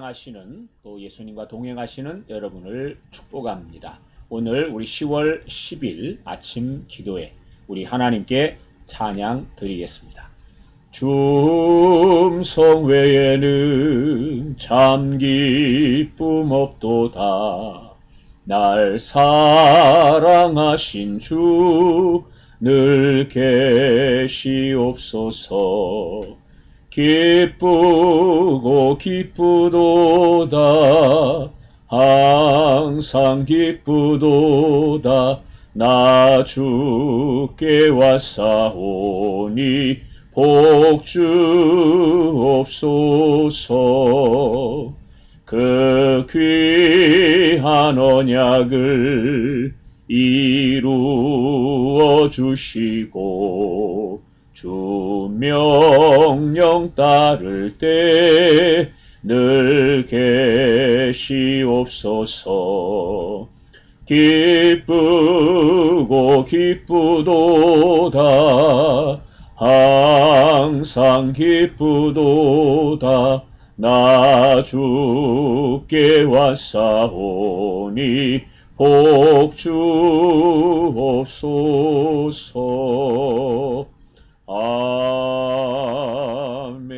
동행하시는 또 예수님과 동행하시는 여러분을 축복합니다. 오늘 우리 10월 10일 아침 기도에 우리 하나님께 찬양 드리겠습니다. 줌성 외에는 참 기쁨 없도다. 날 사랑하신 주 늘 계시옵소서. 기쁘고 기쁘도다. 항상 기쁘도다. 나 주께 왔사오니 복 주옵소서. 그 귀한 언약을 이루어 주시고 주 명령 따를 때 늘 계시옵소서. 기쁘고 기쁘도다. 항상 기쁘도다. 나 주께 왔사오니 복 주옵소서. 아멘.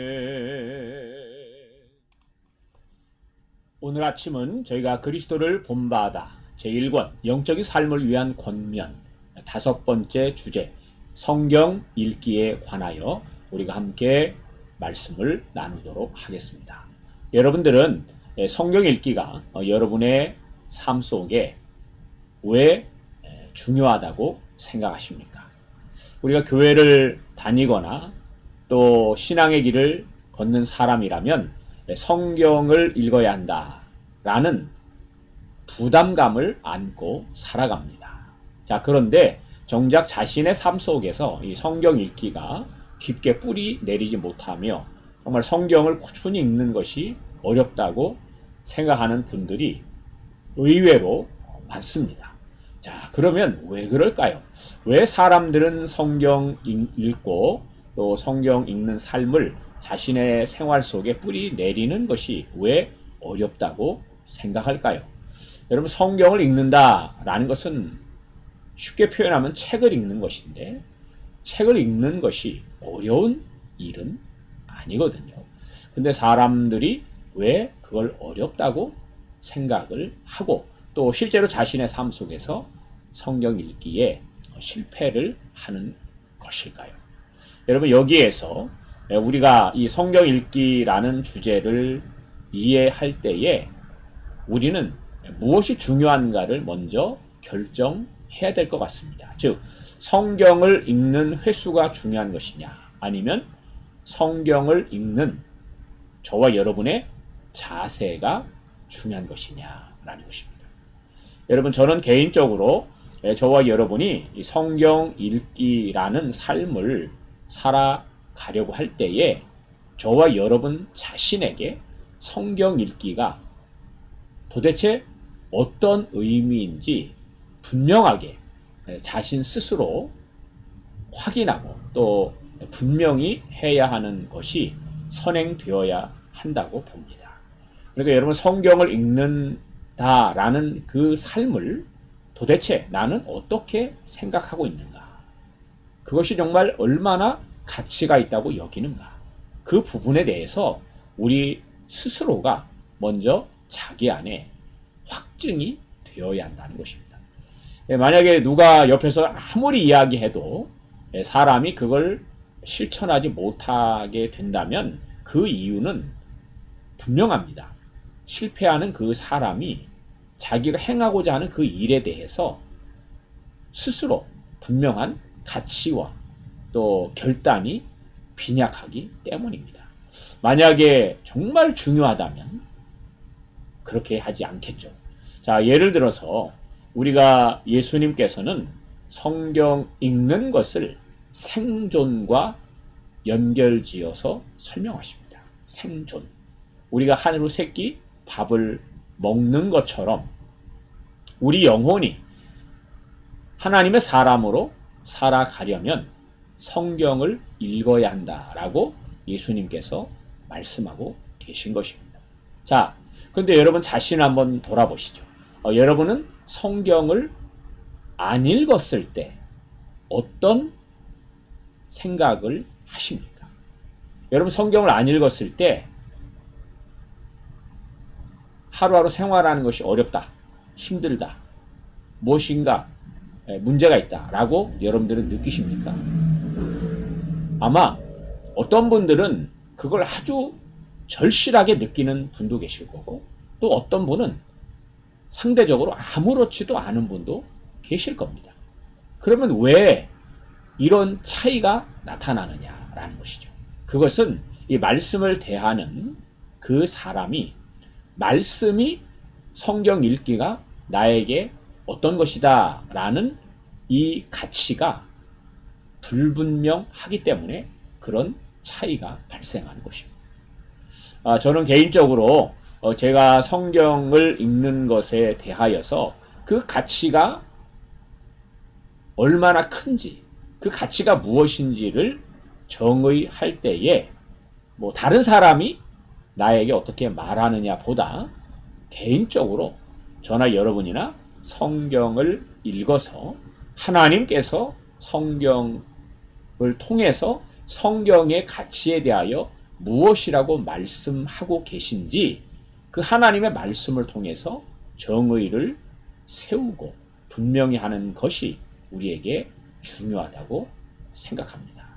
오늘 아침은 저희가 그리스도를 본받아 제1권 영적인 삶을 위한 권면 5번째 주제 성경 읽기에 관하여 우리가 함께 말씀을 나누도록 하겠습니다. 여러분들은 성경 읽기가 여러분의 삶 속에 왜 중요하다고 생각하십니까? 우리가 교회를 다니거나 또 신앙의 길을 걷는 사람이라면 성경을 읽어야 한다라는 부담감을 안고 살아갑니다. 자, 그런데 정작 자신의 삶 속에서 이 성경 읽기가 깊게 뿌리 내리지 못하며 정말 성경을 꾸준히 읽는 것이 어렵다고 생각하는 분들이 의외로 많습니다. 자, 그러면 왜 그럴까요? 왜 사람들은 성경 읽고 또 성경 읽는 삶을 자신의 생활 속에 뿌리 내리는 것이 왜 어렵다고 생각할까요? 여러분, 성경을 읽는다라는 것은 쉽게 표현하면 책을 읽는 것인데 책을 읽는 것이 어려운 일은 아니거든요. 근데 사람들이 왜 그걸 어렵다고 생각을 하고 또 실제로 자신의 삶 속에서 성경 읽기에 실패를 하는 것일까요? 여러분, 여기에서 우리가 이 성경 읽기라는 주제를 이해할 때에 우리는 무엇이 중요한가를 먼저 결정해야 될 것 같습니다. 즉, 성경을 읽는 횟수가 중요한 것이냐, 아니면 성경을 읽는 저와 여러분의 자세가 중요한 것이냐라는 것입니다. 여러분, 저는 개인적으로 저와 여러분이 이 성경 읽기라는 삶을 살아가려고 할 때에 저와 여러분 자신에게 성경 읽기가 도대체 어떤 의미인지 분명하게 자신 스스로 확인하고 또 분명히 해야 하는 것이 선행되어야 한다고 봅니다. 그러니까 여러분, 성경을 읽는다라는 그 삶을 도대체 나는 어떻게 생각하고 있는가? 그것이 정말 얼마나 가치가 있다고 여기는가? 그 부분에 대해서 우리 스스로가 먼저 자기 안에 확증이 되어야 한다는 것입니다. 만약에 누가 옆에서 아무리 이야기해도 사람이 그걸 실천하지 못하게 된다면 그 이유는 분명합니다. 실패하는 그 사람이 자기가 행하고자 하는 그 일에 대해서 스스로 분명한 가치와 또 결단이 빈약하기 때문입니다. 만약에 정말 중요하다면 그렇게 하지 않겠죠. 자, 예를 들어서 우리가 예수님께서는 성경 읽는 것을 생존과 연결지어서 설명하십니다. 생존. 우리가 하루 세 끼 밥을 먹는 것처럼 우리 영혼이 하나님의 사람으로 살아가려면 성경을 읽어야 한다라고 예수님께서 말씀하고 계신 것입니다. 자, 근데 여러분 자신 한번 돌아보시죠. 여러분은 성경을 안 읽었을 때 어떤 생각을 하십니까? 여러분 성경을 안 읽었을 때 하루하루 생활하는 것이 어렵다, 힘들다, 무엇인가 문제가 있다 라고 여러분들은 느끼십니까? 아마 어떤 분들은 그걸 아주 절실하게 느끼는 분도 계실 거고, 또 어떤 분은 상대적으로 아무렇지도 않은 분도 계실 겁니다. 그러면 왜 이런 차이가 나타나느냐라는 것이죠. 그것은 이 말씀을 대하는 그 사람이, 말씀이 성경 읽기가 나에게 어떤 것이다 라는 이 가치가 불분명하기 때문에 그런 차이가 발생하는 것입니다. 저는 개인적으로 제가 성경을 읽는 것에 대하여서 그 가치가 얼마나 큰지, 그 가치가 무엇인지를 정의할 때에 뭐 다른 사람이 나에게 어떻게 말하느냐 보다 개인적으로 저나 여러분이나 성경을 읽어서 하나님께서 성경을 통해서 성경의 가치에 대하여 무엇이라고 말씀하고 계신지 그 하나님의 말씀을 통해서 정의를 세우고 분명히 하는 것이 우리에게 중요하다고 생각합니다.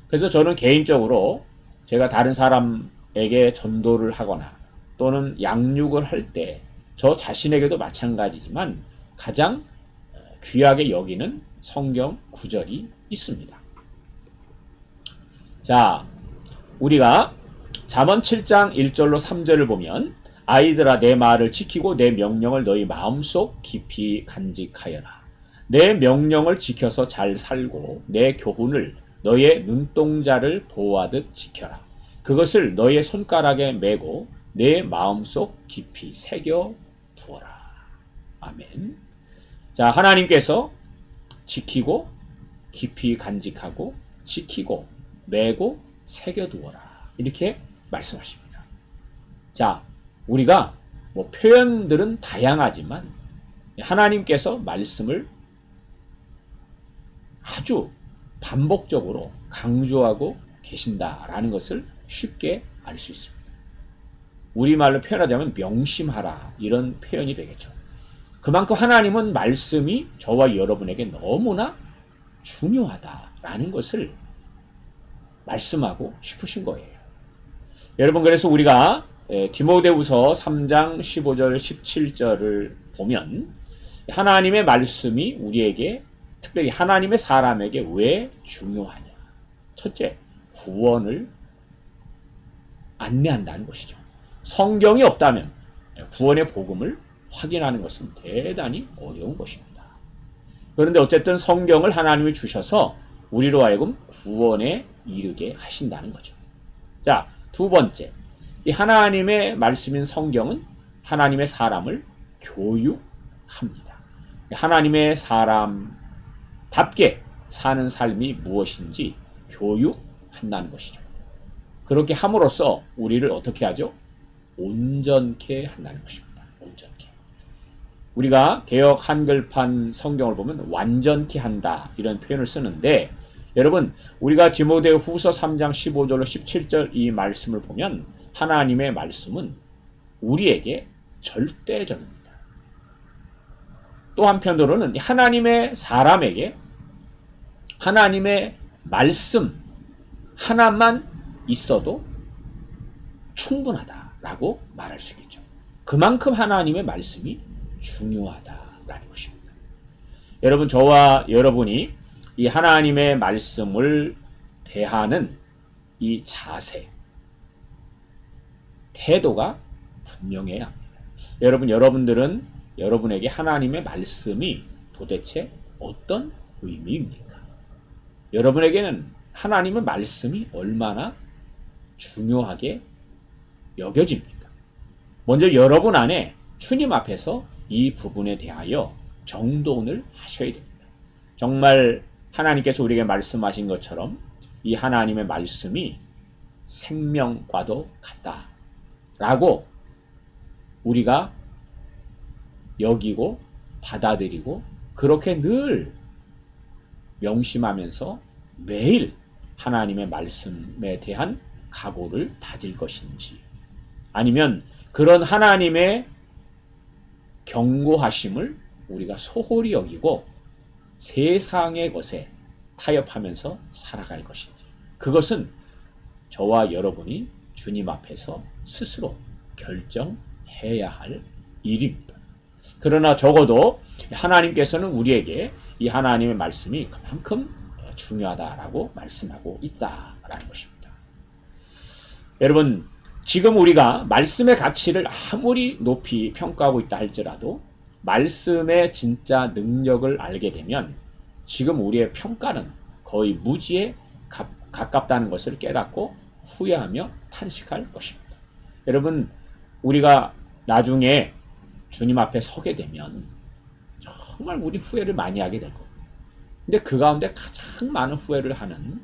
그래서 저는 개인적으로 제가 다른 사람에게 전도를 하거나 또는 양육을 할 때 저 자신에게도 마찬가지지만 가장 귀하게 여기는 성경 구절이 있습니다. 자, 우리가 잠언 7장 1절로 3절을 보면 아이들아 내 말을 지키고 내 명령을 너희 마음속 깊이 간직하여라. 내 명령을 지켜서 잘 살고 내 교훈을 너의 눈동자를 보호하듯 지켜라. 그것을 너의 손가락에 메고 내 마음속 깊이 새겨 두어라. 아멘. 자, 하나님께서 지키고 깊이 간직하고 지키고 메고 새겨 두어라. 이렇게 말씀하십니다. 자, 우리가 뭐 표현들은 다양하지만 하나님께서 말씀을 아주 반복적으로 강조하고 계신다라는 것을 쉽게 알 수 있습니다. 우리말로 표현하자면 명심하라 이런 표현이 되겠죠. 그만큼 하나님은 말씀이 저와 여러분에게 너무나 중요하다라는 것을 말씀하고 싶으신 거예요. 여러분, 그래서 우리가 디모데후서 3장 15절 17절을 보면 하나님의 말씀이 우리에게, 특별히 하나님의 사람에게 왜 중요하냐. 첫째, 구원을 안내한다는 것이죠. 성경이 없다면 구원의 복음을 확인하는 것은 대단히 어려운 것입니다. 그런데 어쨌든 성경을 하나님이 주셔서 우리로 하여금 구원에 이르게 하신다는 거죠. 자, 두 번째, 이 하나님의 말씀인 성경은 하나님의 사람을 교육합니다. 하나님의 사람답게 사는 삶이 무엇인지 교육한다는 것이죠. 그렇게 함으로써 우리를 어떻게 하죠? 온전케 한다는 것입니다. 온전케. 우리가 개역 한글판 성경을 보면 완전케 한다 이런 표현을 쓰는데, 여러분 우리가 디모데후서 3장 15절로 17절 이 말씀을 보면 하나님의 말씀은 우리에게 절대적입니다. 또 한편으로는 하나님의 사람에게 하나님의 말씀 하나만 있어도 충분하다라고 말할 수 있겠죠. 그만큼 하나님의 말씀이 중요하다라는 것입니다. 여러분, 저와 여러분이 이 하나님의 말씀을 대하는 이 자세, 태도가 분명해야 합니다. 여러분들은 여러분에게 하나님의 말씀이 도대체 어떤 의미입니까? 여러분에게는 하나님의 말씀이 얼마나 중요하게 여겨집니까? 먼저 여러분 안에 주님 앞에서 이 부분에 대하여 정돈을 하셔야 됩니다. 정말 하나님께서 우리에게 말씀하신 것처럼 이 하나님의 말씀이 생명과도 같다라고 우리가 여기고 받아들이고 그렇게 늘 명심하면서 매일 하나님의 말씀에 대한 각오를 다질 것인지, 아니면 그런 하나님의 경고하심을 우리가 소홀히 여기고 세상의 것에 타협하면서 살아갈 것인지, 그것은 저와 여러분이 주님 앞에서 스스로 결정해야 할 일입니다. 그러나 적어도 하나님께서는 우리에게 이 하나님의 말씀이 그만큼 중요하다라고 말씀하고 있다라는 것입니다. 여러분, 지금 우리가 말씀의 가치를 아무리 높이 평가하고 있다 할지라도 말씀의 진짜 능력을 알게 되면 지금 우리의 평가는 거의 무지에 가깝다는 것을 깨닫고 후회하며 탄식할 것입니다. 여러분, 우리가 나중에 주님 앞에 서게 되면 정말 우리 후회를 많이 하게 될 겁니다. 근데 그 가운데 가장 많은 후회를 하는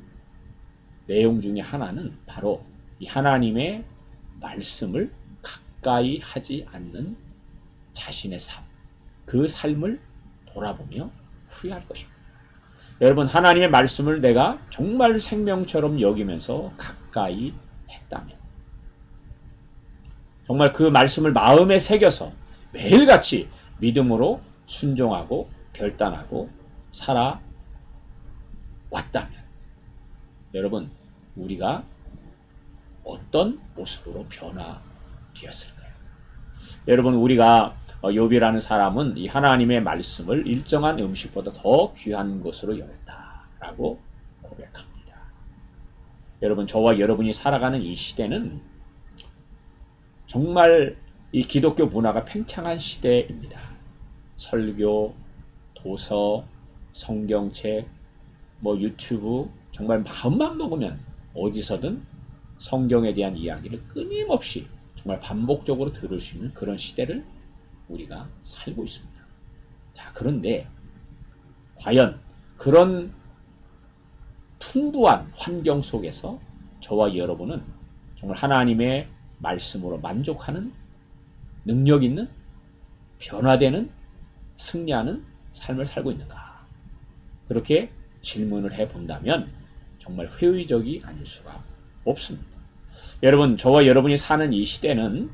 내용 중에 하나는 바로 이 하나님의 말씀을 가까이 하지 않는 자신의 삶, 그 삶을 돌아보며 후회할 것입니다. 여러분, 하나님의 말씀을 내가 정말 생명처럼 여기면서 가까이 했다면, 정말 그 말씀을 마음에 새겨서 매일같이 믿음으로 순종하고 결단하고 살아왔다면, 여러분, 우리가 어떤 모습으로 변화되었을까요? 여러분, 우리가 욥이라는 사람은 이 하나님의 말씀을 일정한 음식보다 더 귀한 것으로 여겼다라고 고백합니다. 여러분, 저와 여러분이 살아가는 이 시대는 정말 이 기독교 문화가 팽창한 시대입니다. 설교, 도서, 성경책, 유튜브, 정말 마음만 먹으면 어디서든 성경에 대한 이야기를 끊임없이 정말 반복적으로 들을 수 있는 그런 시대를 우리가 살고 있습니다. 자, 그런데 과연 그런 풍부한 환경 속에서 저와 여러분은 정말 하나님의 말씀으로 만족하는, 능력 있는, 변화되는, 승리하는 삶을 살고 있는가? 그렇게 질문을 해본다면 정말 회의적이 아닐 수가 없습니다. 여러분, 저와 여러분이 사는 이 시대는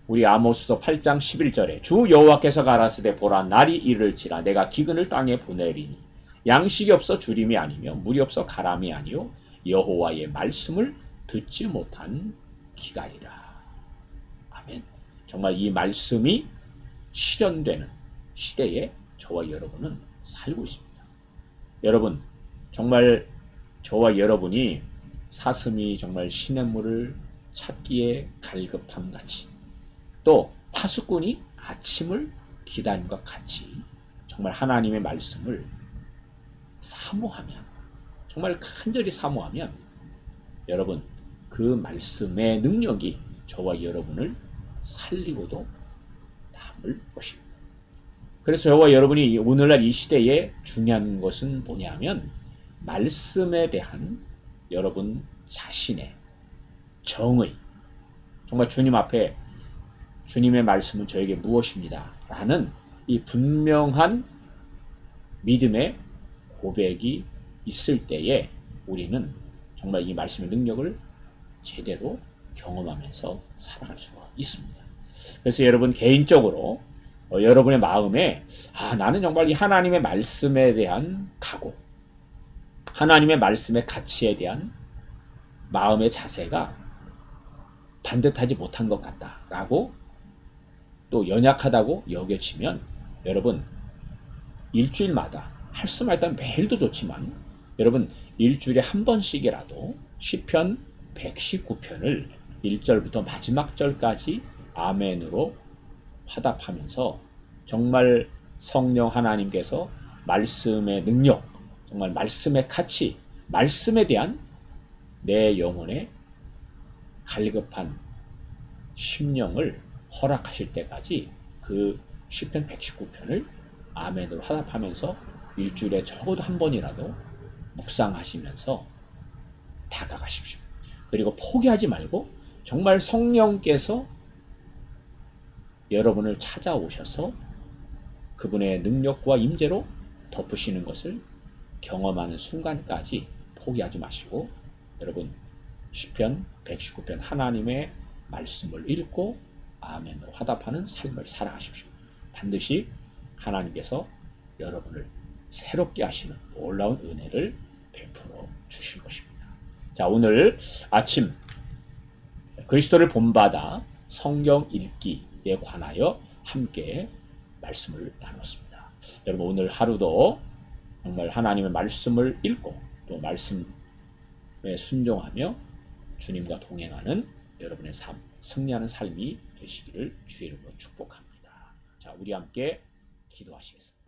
우리 아모스서 8장 11절에 주 여호와께서 가라사대 보라 날이 이를지라 내가 기근을 땅에 보내리니 양식이 없어 주림이 아니며 물이 없어 가람이 아니요 여호와의 말씀을 듣지 못한 기갈이라. 아멘. 정말 이 말씀이 실현되는 시대에 저와 여러분은 살고 있습니다. 여러분, 정말 저와 여러분이 사슴이 정말 시냇물을 찾기에 갈급함 같이, 또 파수꾼이 아침을 기다림과 같이 정말 하나님의 말씀을 사모하면, 정말 간절히 사모하면 여러분, 그 말씀의 능력이 저와 여러분을 살리고도 남을 것입니다. 그래서 저와 여러분이 오늘날 이 시대에 중요한 것은 뭐냐면 말씀에 대한 여러분 자신의 정의, 정말 주님 앞에 주님의 말씀은 저에게 무엇입니다 라는 이 분명한 믿음의 고백이 있을 때에 우리는 정말 이 말씀의 능력을 제대로 경험하면서 살아갈 수가 있습니다. 그래서 여러분 개인적으로 여러분의 마음에 나는 정말 이 하나님의 말씀에 대한 각오, 하나님의 말씀의 가치에 대한 마음의 자세가 반듯하지 못한 것 같다라고, 또 연약하다고 여겨지면 여러분 일주일마다 할 수만 있다면 매일도 좋지만 여러분 일주일에 한 번씩이라도 시편 119편을 1절부터 마지막 절까지 아멘으로 화답하면서 정말 성령 하나님께서 말씀의 능력, 정말 말씀의 가치, 말씀에 대한 내 영혼의 갈급한 심령을 허락하실 때까지 그 시편 119편을 아멘으로 화답하면서 일주일에 적어도 한 번이라도 묵상하시면서 다가가십시오. 그리고 포기하지 말고 정말 성령께서 여러분을 찾아오셔서 그분의 능력과 임재로 덮으시는 것을 경험하는 순간까지 포기하지 마시고 여러분 시편 119편 하나님의 말씀을 읽고 아멘으로 화답하는 삶을 살아가십시오. 반드시 하나님께서 여러분을 새롭게 하시는 놀라운 은혜를 베풀어 주실 것입니다. 자, 오늘 아침 그리스도를 본받아 성경 읽기에 관하여 함께 말씀을 나눴습니다. 여러분 오늘 하루도 정말 하나님의 말씀을 읽고 또 말씀에 순종하며 주님과 동행하는 여러분의 삶, 승리하는 삶이 되시기를 주의 이름으로 축복합니다. 자, 우리 함께 기도하시겠습니다.